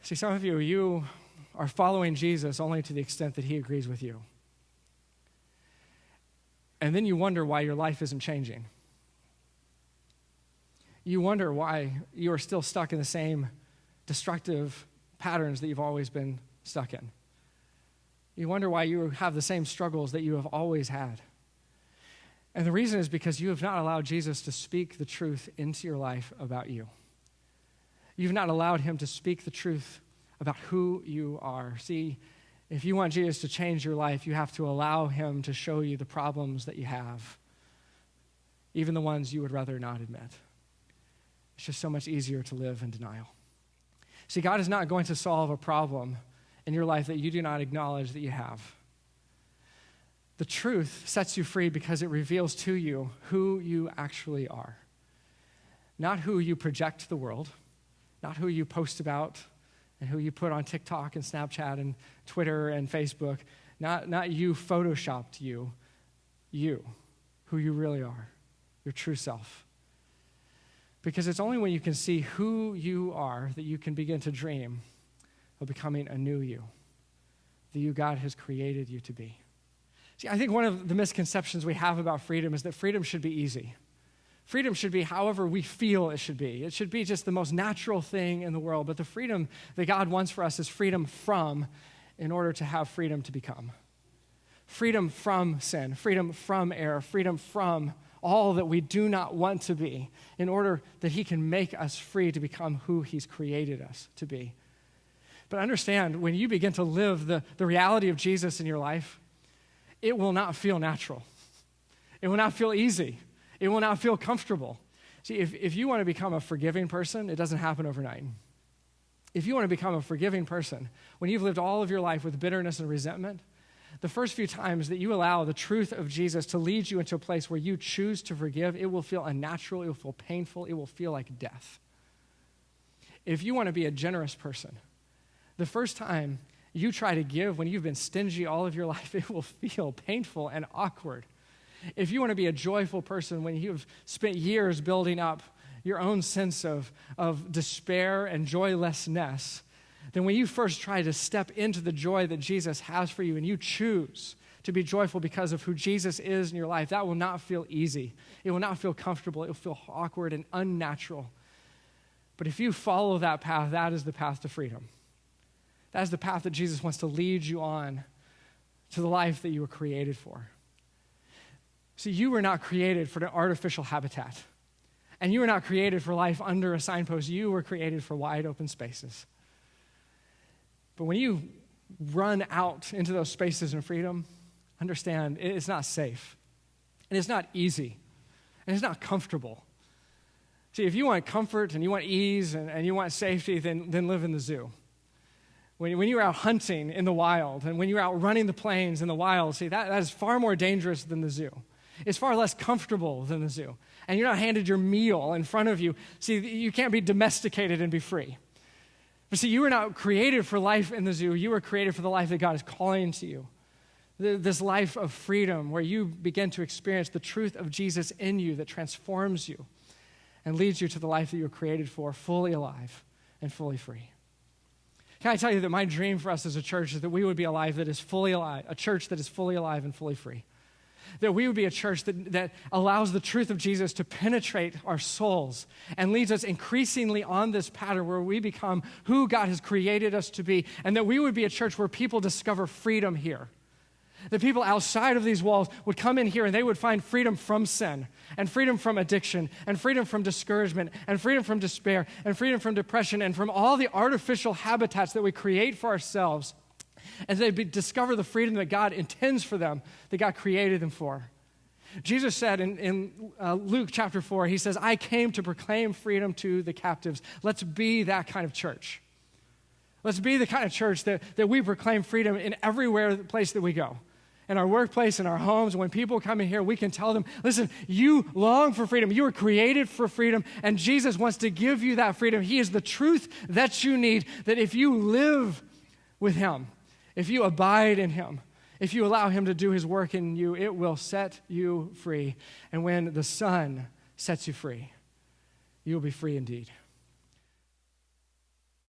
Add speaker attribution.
Speaker 1: See, some of you are following Jesus only to the extent that he agrees with you. And then you wonder why your life isn't changing. You wonder why you are still stuck in the same destructive patterns that you've always been stuck in. You wonder why you have the same struggles that you have always had. And the reason is because you have not allowed Jesus to speak the truth into your life about you. You've not allowed him to speak the truth about who you are. See, if you want Jesus to change your life, you have to allow him to show you the problems that you have, even the ones you would rather not admit. It's just so much easier to live in denial. See, God is not going to solve a problem in your life that you do not acknowledge that you have. The truth sets you free because it reveals to you who you actually are. Not who you project to the world, not who you post about and who you put on TikTok and Snapchat and Twitter and Facebook. Not you photoshopped you, who you really are, your true self. Because it's only when you can see who you are that you can begin to dream of becoming a new you, the you God has created you to be. See, I think one of the misconceptions we have about freedom is that freedom should be easy. Freedom should be however we feel it should be. It should be just the most natural thing in the world. But the freedom that God wants for us is freedom from in order to have freedom to become. Freedom from sin, freedom from error, freedom from all that we do not want to be in order that he can make us free to become who he's created us to be. But understand, when you begin to live the reality of Jesus in your life, it will not feel natural. It will not feel easy. It will not feel comfortable. See, if you want to become a forgiving person, it doesn't happen overnight. If you want to become a forgiving person, when you've lived all of your life with bitterness and resentment, the first few times that you allow the truth of Jesus to lead you into a place where you choose to forgive, it will feel unnatural, it will feel painful, it will feel like death. If you want to be a generous person, the first time you try to give when you've been stingy all of your life, it will feel painful and awkward. If you want to be a joyful person when you've spent years building up your own sense of despair and joylessness, then when you first try to step into the joy that Jesus has for you and you choose to be joyful because of who Jesus is in your life, that will not feel easy. It will not feel comfortable. It will feel awkward and unnatural. But if you follow that path, that is the path to freedom. That is the path that Jesus wants to lead you on to the life that you were created for. See, you were not created for an artificial habitat. And you were not created for life under a signpost. You were created for wide open spaces. But when you run out into those spaces in freedom, understand it's not safe. And it's not easy. And it's not comfortable. See, if you want comfort and you want ease and you want safety, then live in the zoo. When you're out hunting in the wild and when you're out running the plains in the wild, see, that is far more dangerous than the zoo. It's far less comfortable than the zoo. And you're not handed your meal in front of you. See, you can't be domesticated and be free. But see, you were not created for life in the zoo. You were created for the life that God is calling to you. This life of freedom where you begin to experience the truth of Jesus in you that transforms you and leads you to the life that you were created for, fully alive and fully free. Can I tell you that my dream for us as a church is that we would be alive that is fully alive, a church that is fully alive and fully free. That we would be a church that allows the truth of Jesus to penetrate our souls and leads us increasingly on this pattern where we become who God has created us to be, and that we would be a church where people discover freedom here. The people outside of these walls would come in here and they would find freedom from sin and freedom from addiction and freedom from discouragement and freedom from despair and freedom from depression and from all the artificial habitats that we create for ourselves. And they discover the freedom that God intends for them, that God created them for. Jesus said in Luke chapter 4, he says, I came to proclaim freedom to the captives. Let's be that kind of church. Let's be the kind of church that we proclaim freedom in everywhere place that we go. In our workplace, in our homes, when people come in here, we can tell them, listen, you long for freedom. You were created for freedom, and Jesus wants to give you that freedom. He is the truth that you need, that if you live with him, if you abide in him, if you allow him to do his work in you, it will set you free. And when the Son sets you free, you will be free indeed.